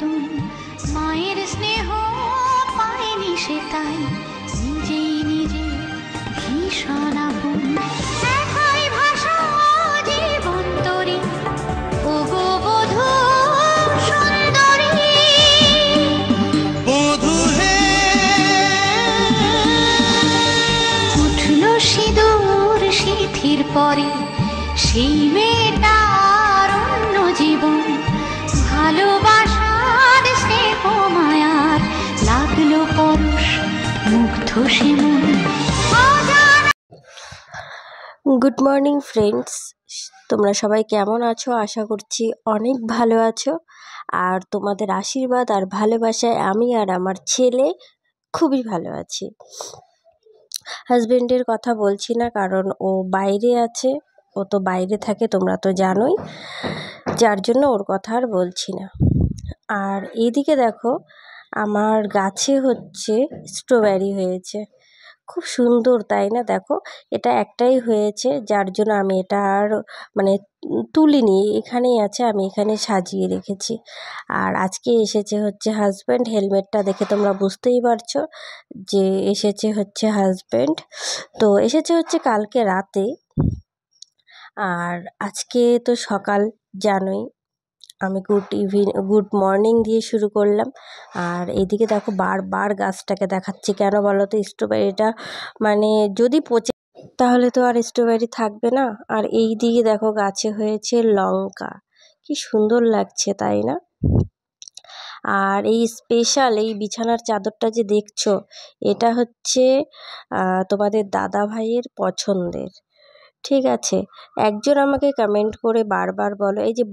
মতন মায়ের স্নেহ পায়নি সে, তাই নিজেই নিজে ভীষণ আপন। একই ভাষা জীবন তরি, ওগো বধূ সুন্দরী। বধূ হে উঠল সিঁদুর সিঁথির পরে, সেই মেয়েটার অন্য জীবন। ভালোবাসার স্নেহ মায়ার লাগলো পরশ, মুগ্ধ সে মন। গুড মর্নিং ফ্রেন্ডস, তোমরা সবাই কেমন আছো? আশা করছি অনেক ভালো আছো। আর তোমাদের আশীর্বাদ আর ভালোবাসায় আমি আর আমার ছেলে খুবই ভালো আছি। হাজবেন্ডের কথা বলছি না, কারণ ও বাইরে আছে, ও তো বাইরে থাকে, তোমরা তো জানোই, যার জন্য ওর কথা আর বলছি না। আর এইদিকে দেখো, আমার গাছে হচ্ছে স্ট্রবেরি হয়েছে, খুব সুন্দর, তাই না? দেখো, এটা একটাই হয়েছে, যার জন্য আমি এটা আর তুলিনি, এখানেই আছে, আমি এখানে সাজিয়ে রেখেছি। আর আজকে এসেছে হচ্ছে হাজব্যান্ড, হেলমেটটা দেখে তোমরা বুঝতেই পারছো যে এসেছে হচ্ছে হাজব্যান্ড। তো এসেছে হচ্ছে কালকে রাতে, আর আজকে তো সকাল, জানোই আমি গুড মর্নিং দিয়ে শুরু করলাম। আর এইদিকে দেখো, বারবার গাছটাকে দেখাচ্ছি, কেন বলো তো? স্ট্রবেরিটা যদি পচে তাহলে তো আর স্ট্রবেরি থাকবে না। আর এই দিকে দেখো, গাছে হয়েছে লঙ্কা, কি সুন্দর লাগছে, তাই না? আর এই স্পেশাল এই বিছানার চাদরটা যে দেখছো, এটা হচ্ছে তোমাদের দাদা ভাইয়ের পছন্দের, ঠিক আছে? একজন আমাকে কমেন্ট করে বারবার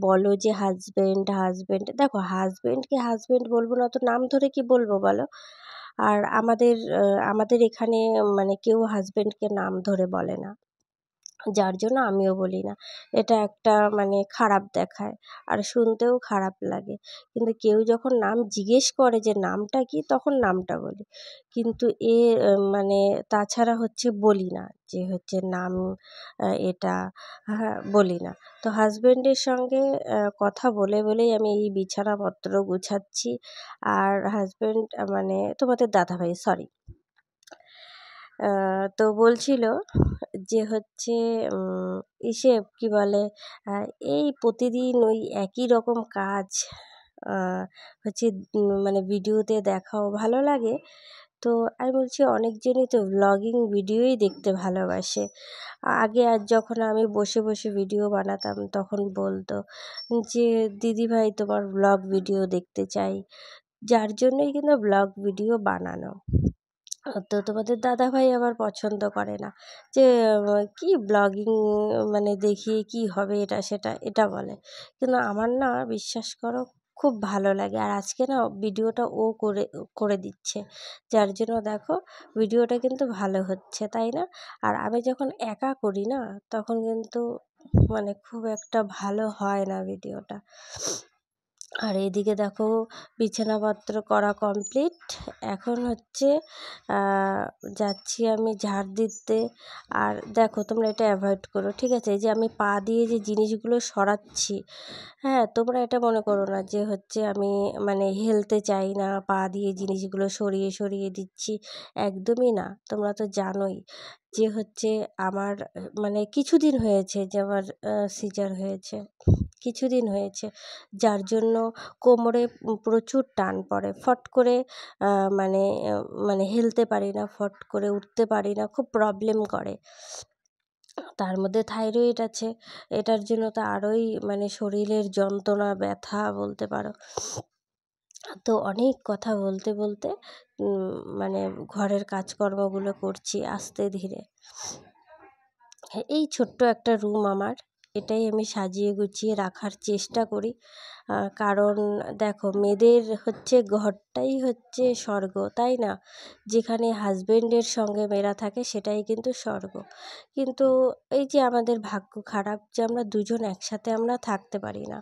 বলো যে হাজব্যান্ড হাজব্যান্ড। দেখো, হাজব্যান্ডকে হাজব্যান্ড বলবো না তো নাম ধরে কি বলবো বলো? আর আমাদের এখানে কেউ হাজব্যান্ডকে নাম ধরে বলে না, যার জন্য আমিও বলি না। এটা একটা খারাপ দেখায়, আর শুনতেও খারাপ লাগে। কিন্তু কেউ যখন নাম জিজ্ঞেস করে যে নামটা কি, তখন নামটা বলি। কিন্তু তাছাড়া হচ্ছে বলি না যে হচ্ছে নাম এটা, হ্যাঁ, বলি না। তো হাজব্যান্ডের সঙ্গে কথা বলেই আমি এই বিছানাপত্র গুছাচ্ছি। আর হাজব্যান্ড তোমাদের দাদাভাই, সরি, তো বলছিল যে হচ্ছে কি বলে, এই প্রতিদিন ওই একই রকম কাজ হচ্ছে, ভিডিওতে দেখাও ভালো লাগে। তো আমি বলছি, অনেকজনই তো ব্লগিং ভিডিওই দেখতে ভালোবাসে। আগে আর যখন আমি বসে বসে ভিডিও বানাতাম, তখন বলতো যে দিদিভাই তোমার ব্লগ ভিডিও দেখতে চাই, যার জন্যই কিন্তু ব্লগ ভিডিও বানানো। তো তোমাদের দাদাভাই আবার পছন্দ করে না, যে কি ব্লগিং দেখিয়ে কি হবে, এটা সেটা এটা বলে। কিন্তু আমার না, বিশ্বাস করো, খুব ভালো লাগে। আর আজকে না ভিডিওটা ও করে দিচ্ছে, যার জন্য দেখো ভিডিওটা কিন্তু ভালো হচ্ছে, তাই না? আর আমি যখন একা করি না, তখন কিন্তু খুব একটা ভালো হয় না ভিডিওটা। আর এদিকে দেখো, বিছানাপত্র করা কমপ্লিট। এখন হচ্ছে যাচ্ছি আমি ঝাড় দিতে। আর দেখো, তোমরা এটা অ্যাভয়েড করো, ঠিক আছে? এই যে আমি পা দিয়ে যে জিনিসগুলো সরাচ্ছি, হ্যাঁ, তোমরা এটা মনে করো না যে হচ্ছে আমি হেলতে চাই না, পা দিয়ে জিনিসগুলো সরিয়ে সরিয়ে দিচ্ছি, একদমই না। তোমরা তো জানোই যে হচ্ছে আমার কিছুদিন হয়েছে যে আমার সিজার হয়েছে, কিছুদিন হয়েছে, যার জন্য কোমরে প্রচুর টান পড়ে, ফট করে হেলতে পারি না, ফট করে উঠতে পারি না, খুব প্রবলেম করে। তার মধ্যে থাইরয়েড আছে, এটার জন্য তো আরোই শরীরের যন্ত্রণা, ব্যথা বলতে পারো। তো অনেক কথা বলতে বলতে ঘরের কাজকর্মগুলো করছি আস্তে ধীরে। এই ছোট্ট একটা রুম আমার, এটাই আমি সাজিয়ে গুছিয়ে রাখার চেষ্টা করি। কারণ দেখো, মেয়েদের হচ্ছে ঘরটাই হচ্ছে স্বর্গ, তাই না? যেখানে হাজব্যান্ডের সঙ্গে মেয়েরা থাকে, সেটাই কিন্তু স্বর্গ। কিন্তু এই যে আমাদের ভাগ্য খারাপ যে আমরা দুজন একসাথে আমরা থাকতে পারি না।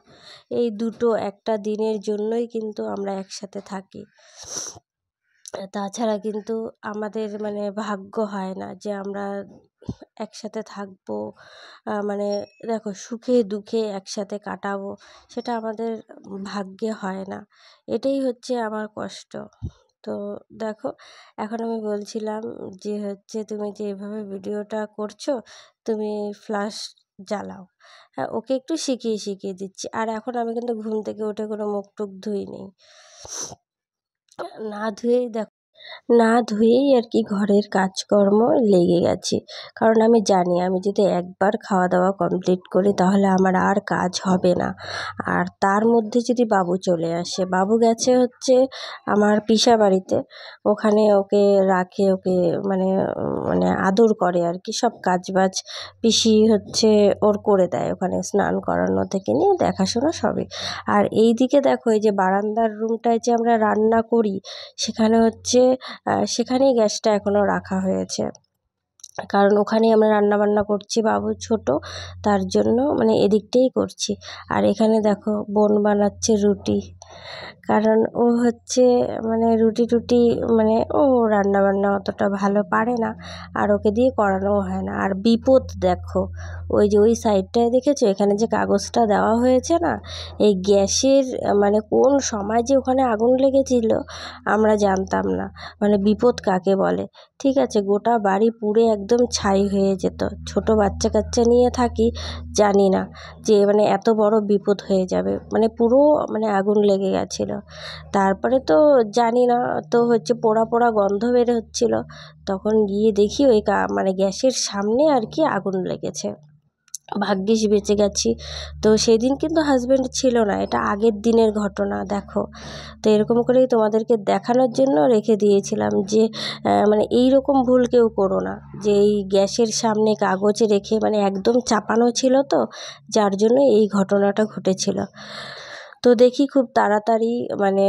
এই দুটো একটা দিনের জন্যই কিন্তু আমরা একসাথে থাকি, তাছাড়া কিন্তু আমাদের ভাগ্য হয় না যে আমরা একসাথে থাকবো, মানে দেখো সুখে দুঃখে একসাথে কাটাবো, সেটা আমাদের ভাগ্যে হয় না। এটাই হচ্ছে আমার কষ্ট। তো দেখো, এখন আমি বলছিলাম যে হচ্ছে তুমি যে এভাবে ভিডিওটা করছো, তুমি ফ্ল্যাশ জ্বালাও। হ্যাঁ, ওকে একটু শিখিয়ে দিচ্ছি। আর এখন আমি কিন্তু ঘুম থেকে উঠে কোনো মুখ টুক ধুইনি, না ধুয়েই দেখো, না ধুয়েই আর কি ঘরের কাজকর্ম লেগে গেছি। কারণ আমি জানি আমি যদি একবার খাওয়া দাওয়া কমপ্লিট করি তাহলে আমার আর কাজ হবে না। আর তার মধ্যে যদি বাবু চলে আসে, বাবু গেছে হচ্ছে আমার পিসা বাড়িতে, ওখানে ওকে রাখে, ওকে মানে মানে আদর করে আর কি, সব কাজবাজ পিসি হচ্ছে ওর করে দেয়, ওখানে স্নান করানো থেকে নিয়ে দেখাশোনা সবই। আর এই দিকে দেখো, এই যে বারান্দার রুমটায় যে আমরা রান্না করি, সেখানে হচ্ছে সেখানেই গ্যাসটা এখনও রাখা হয়েছে, কারণ ওখানেই আমরা রান্নাবান্না করছি, বাবু ছোট, তার জন্য মানে এদিকটাই করছি। আর এখানে দেখো বোন বানাচ্ছে রুটি, কারণ ও হচ্ছে মানে রুটি টুটি মানে ও রান্নাবান্না অতটা ভালো পারে না, আর ওকে দিয়ে করানোও হয় না। আর বিপদ দেখো, ওই যে ওই সাইডটায় দেখেছো, এখানে যে কাগজটা দেওয়া হয়েছে না, এই গ্যাসের মানে কোন সময় যে ওখানে আগুন লেগেছিল আমরা জানতাম না। মানে বিপদ কাকে বলে। ঠিক আছে, গোটা বাড়ি পুড়ে একদম ছাই হয়ে যেত। ছোট বাচ্চা কাচ্চা নিয়ে থাকি, জানি না যে মানে এত বড় বিপদ হয়ে যাবে, মানে পুরো মানে আগুন লেগে গেছিলো। তারপরে তো জানি না, তো হচ্ছে পোড়া পোড়া গন্ধ বের হচ্ছিলো, তখন গিয়ে দেখি ওই মানে গ্যাসের সামনে আর কি আগুন লেগেছে। ভাগ্যিস বেঁচে গেছি। তো সেদিন কিন্তু হাজব্যান্ড ছিল না, এটা আগের দিনের ঘটনা দেখো। তো এরকম করেই তোমাদেরকে দেখানোর জন্য রেখে দিয়েছিলাম যে মানে এই রকম ভুল কেউ করো না, যে এই গ্যাসের সামনে কাগজ রেখে, মানে একদম চাপানো ছিল তো, যার জন্য এই ঘটনাটা ঘটেছিল। তো দেখি খুব তাড়াতাড়ি মানে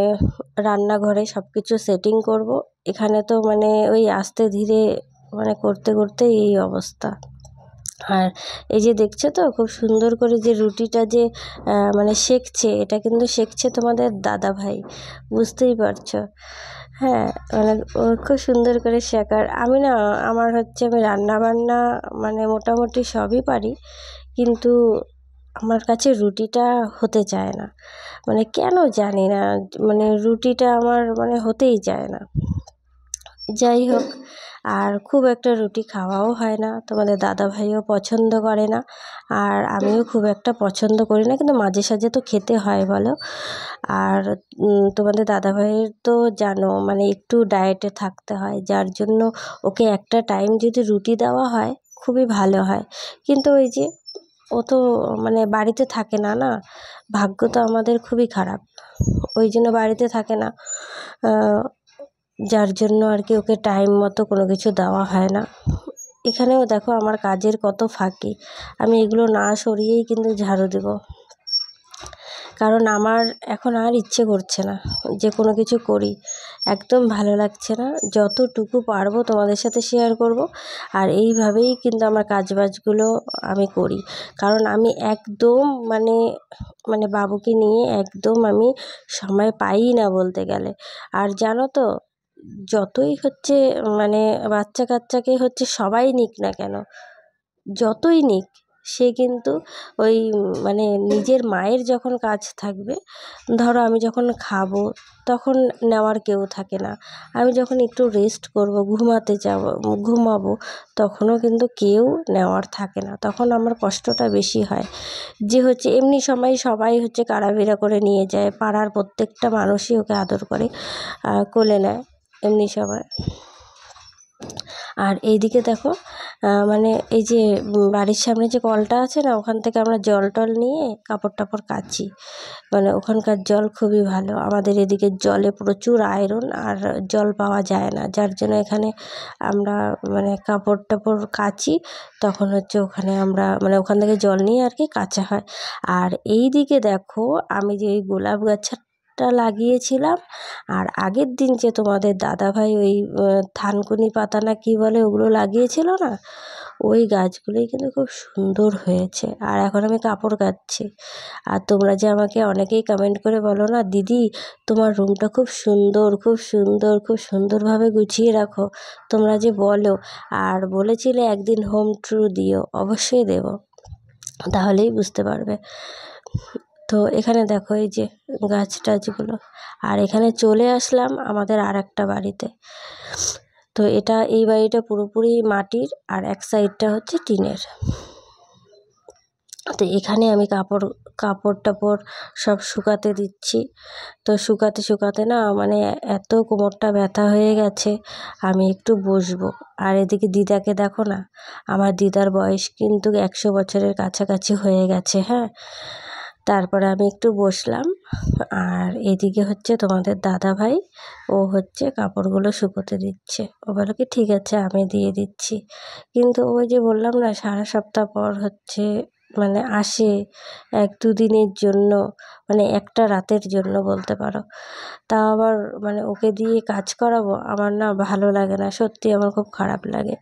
রান্নাঘরে সব কিছু সেটিং করব। এখানে তো মানে ওই আস্তে ধীরে মানে করতে করতে এই অবস্থা। আর এই যে দেখছো তো খুব সুন্দর করে যে রুটিটা যে মানে সেঁকছে, এটা কিন্তু সেঁকছে তোমাদের দাদা ভাই, বুঝতেই পারছো। হ্যাঁ, মানে ও খুব সুন্দর করে শেখার। আমি না, আমার হচ্ছে আমি রান্নাবান্না মানে মোটামুটি সবই পারি, কিন্তু আমার কাছে রুটিটা হতে চায় না, মানে কেন জানি না, মানে রুটিটা আমার মানে হতেই চায় না। যাই হোক, আর খুব একটা রুটি খাওয়াও হয় না, তোমাদের দাদাভাইও পছন্দ করে না, আর আমিও খুব একটা পছন্দ করি না, কিন্তু মাঝে সাঝে তো খেতে হয় বলো। আর তোমাদের দাদাভাইয়ের তো জানো মানে একটু ডায়েটে থাকতে হয়, যার জন্য ওকে একটা টাইম যদি রুটি দেওয়া হয় খুবই ভালো হয়। কিন্তু ওই যে ও তো মানে বাড়িতে থাকে না, না, ভাগ্য তো আমাদের খুবই খারাপ, ওই জন্য বাড়িতে থাকে না, যার জন্য আর কি ওকে টাইম মতো কোনো কিছু দেওয়া হয় না। এখানেও দেখো আমার কাজের কত ফাঁকি, আমি এগুলো না সরিয়েই কিন্তু ঝাড়ু দেবো, কারণ আমার এখন আর ইচ্ছে করছে না যে কোনো কিছু করি, একদম ভালো লাগছে না। যতটুকু পারবো তোমাদের সাথে শেয়ার করব, আর এইভাবেই কিন্তু আমার কাজবাজগুলো আমি করি, কারণ আমি একদম মানে মানে বাবুকে নিয়ে একদম আমি সময় পাই না বলতে গেলে। আর জানো তো, যতই হচ্ছে মানে বাচ্চা কাচ্চাকে হচ্ছে সবাই নিক না কেন, যতই নিক, সে কিন্তু ওই মানে নিজের মায়ের যখন কাজ থাকবে, ধরো আমি যখন খাবো তখন নেওয়ার কেউ থাকে না, আমি যখন একটু রেস্ট করব, ঘুমাতে যাবো, ঘুমাবো, তখনও কিন্তু কেউ নেওয়ার থাকে না, তখন আমার কষ্টটা বেশি হয়। যে হচ্ছে এমনি সময় সবাই হচ্ছে কাড়াবিড়া করে নিয়ে যায়, পাড়ার প্রত্যেকটা মানুষই ওকে আদর করে কোলে নেয় এমনি সময়। আর এইদিকে দেখো মানে এই যে বাড়ির সামনে যে কলটা আছে না, ওখান থেকে আমরা জল টল নিয়ে কাপড় টাপড় কাচি, মানে ওখানকার জল খুবই ভালো। আমাদের এদিকে জলে প্রচুর আয়রন, আর জল পাওয়া যায় না, যার জন্য এখানে আমরা মানে কাপড় টাপড় কাচি, তখন হচ্ছে ওখানে আমরা মানে ওখান থেকে জল নিয়ে আর কি কাচা হয়। আর এই দিকে দেখো আমি যে ওই গোলাপ গাছটা লাগিয়েছিলাম, আর আগের দিন যে তোমাদের দাদাভাই ওই থানকুনি পাতা না কি বলে ওগুলো লাগিয়েছিল না, ওই গাছগুলোই কিন্তু খুব সুন্দর হয়েছে। আর এখন আমি কাপড় কাচ্ছি। আর তোমরা যে আমাকে অনেকেই কমেন্ট করে বলো না, দিদি তোমার রুমটা খুব সুন্দর, খুব সুন্দর, খুব সুন্দরভাবে গুছিয়ে রাখো, তোমরা যে বলো। আর বলেছিলে একদিন হোম ট্যুর দিও, অবশ্যই দেবো, তাহলেই বুঝতে পারবে। তো এখানে দেখো এই যে গাছ টাছগুলো। আর এখানে চলে আসলাম আমাদের আর একটা বাড়িতে। তো এই বাড়িটা পুরোপুরি মাটির, আর এক সাইডটা হচ্ছে টিনের। তো এখানে আমি কাপড় টাপড় সব শুকাতে দিচ্ছি। তো শুকাতে শুকাতে না মানে এত কোমরটা ব্যথা হয়ে গেছে, আমি একটু বসবো। আর এদিকে দিদাকে দেখো না, আমার দিদার বয়স কিন্তু 100 বছরের কাছাকাছি হয়ে গেছে। হ্যাঁ, তারপরে আমি একটু বসলাম। আর এদিকে হচ্ছে তোমাদের দাদা ভাই, ও হচ্ছে কাপড়গুলো শুকোতে দিচ্ছে। ও বলে কি ঠিক আছে আমি দিয়ে দিচ্ছি। কিন্তু ওই যে বললাম না, সারা সপ্তাহ পর হচ্ছে মানে আসে 1-2 দিনের জন্য, মানে একটা রাতের জন্য বলতে পারো। তা আবার মানে ওকে দিয়ে কাজ করাবো, আমার না ভালো লাগে না, সত্যি আমার খুব খারাপ লাগে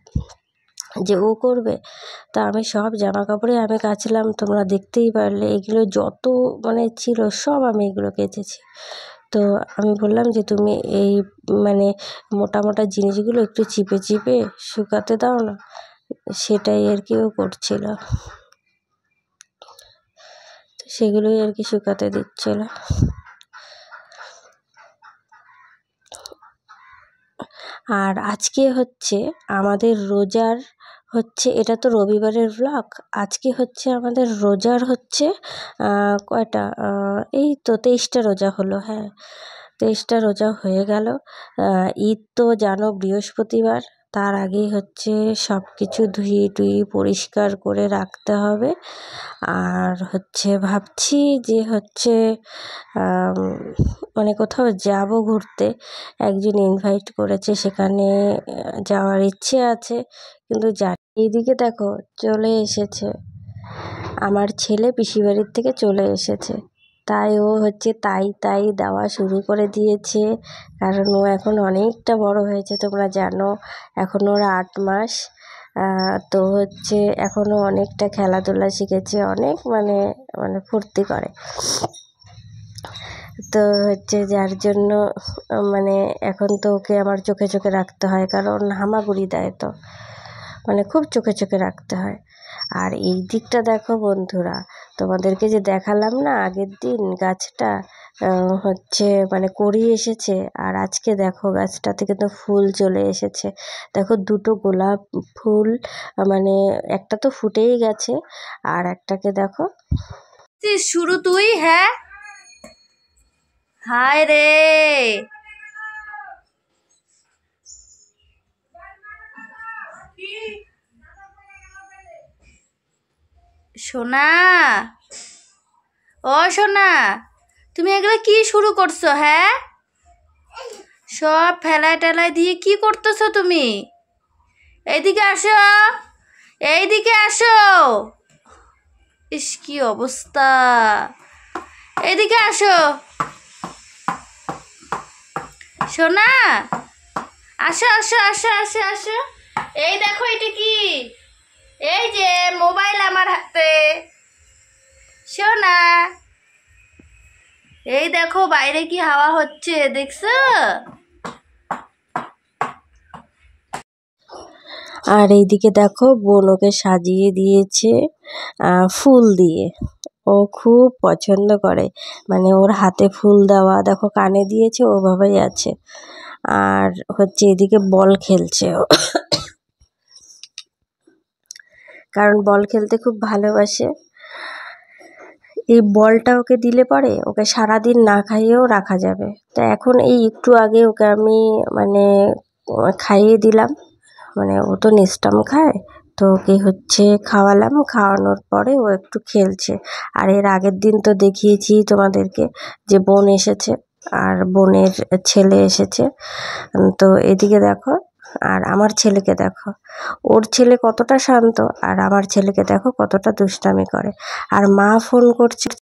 যে ও করবে। তা আমি সব জামা কাপড়ে আমি কাচলাম, তোমরা দেখতেই পারলে। এগুলো যত মানে ছিল সব আমি এগুলো কেচেছি। তো আমি বললাম যে তুমি এই মানে মোটা মোটা জিনিসগুলো একটু চিপে চিপে শুকাতে দাও না, সেটাই আর কি ও করছিল। সেগুলোই আর কি শুকাতে দিচ্ছিল। আর আজকে হচ্ছে আমাদের রোজার হচ্ছে, এটা তো রবিবারের ব্লগ। আজকে হচ্ছে আমাদের রোজার হচ্ছে কয়টা, এই তো 23টা রোজা হলো। হ্যাঁ, 23টা রোজা হয়ে গেল। ঈদ তো জানো বৃহস্পতিবার, তার আগেই হচ্ছে সব কিছু ধুয়ে টুয়ে পরিষ্কার করে রাখতে হবে। আর হচ্ছে ভাবছি যে হচ্ছে মানে কোথাও যাব ঘুরতে, একজন ইনভাইট করেছে, সেখানে যাওয়ার ইচ্ছে আছে, কিন্তু এইদিকে দেখো চলে এসেছে আমার ছেলে, পিসিবাড়ির থেকে চলে এসেছে। তাই ও হচ্ছে তাই দেওয়া শুরু করে দিয়েছে, কারণ ও এখন অনেকটা বড় হয়েছে, তোমরা জানো এখন ওর 8 মাস। তো হচ্ছে এখনও অনেকটা খেলাধুলা শিখেছে, অনেক মানে মানে ফুর্তি করে। তো হচ্ছে যার জন্য মানে এখন তো ওকে আমার চোখে চোখে রাখতে হয়, কারণ হামাগুড়ি দেয়, তো মানে খুব চোখে চোখে রাখতে হয়। আর এই দিকটা দেখো বন্ধুরা, তোমাদেরকে যে দেখালাম না আগের দিন গাছটা হচ্ছে মানে কড়ি এসেছে, আর আজকে দেখো গাছটা থেকে তো ফুল চলে এসেছে। দেখো 2টো গোলাপ ফুল, মানে একটা তো ফুটেই গেছে, আর একটাকে দেখো। শুরু তুই, হ্যাঁ হায় রে, সোনা, ও সোনা, তুমি এগুলো কি শুরু করছো? হ্যাঁ, সব ফেলায় টেলায় দিয়ে কি করতেছো তুমি? এইদিকে আসো, এইদিকে আসো। ইস কি অবস্থা, এইদিকে আসো সোনা, আসো আসো আসো আসো আসো। এই দেখো এটা কি, এই যে মোবাইল আমার হাতে। সোনা, এই দেখো বাইরে কি হাওয়া হচ্ছে, দেখছো? আর এইদিকে দেখো বোন ওকে সাজিয়ে দিয়েছে ফুল দিয়ে। ও খুব পছন্দ করে, মানে ওর হাতে ফুল দেওয়া, দেখো কানে দিয়েছে, ওভাবেই আছে। আর হচ্ছে এদিকে বল খেলছে ও, কারণ বল খেলতে খুব ভালোবাসে। এই বলটা ওকে দিলে পরে ওকে সারাদিন না খাইয়েও রাখা যাবে। তো এখন এই একটু আগে ওকে আমি মানে খাইয়ে দিলাম, মানে ও তো নিস্টাম খায়, তো ওকে হচ্ছে খাওয়ালাম, খাওয়ানোর পরে ও একটু খেলছে। আর এর আগের দিন তো দেখিয়েছি তোমাদেরকে যে বোন এসেছে আর বোনের ছেলে এসেছে। তো এদিকে দেখো, আর আমার ছেলেকে দেখো, ওর ছেলে কতটা শান্ত, আর আমার ছেলেকে দেখো কতটা দুষ্টামি করে। আর মা ফোন করছে,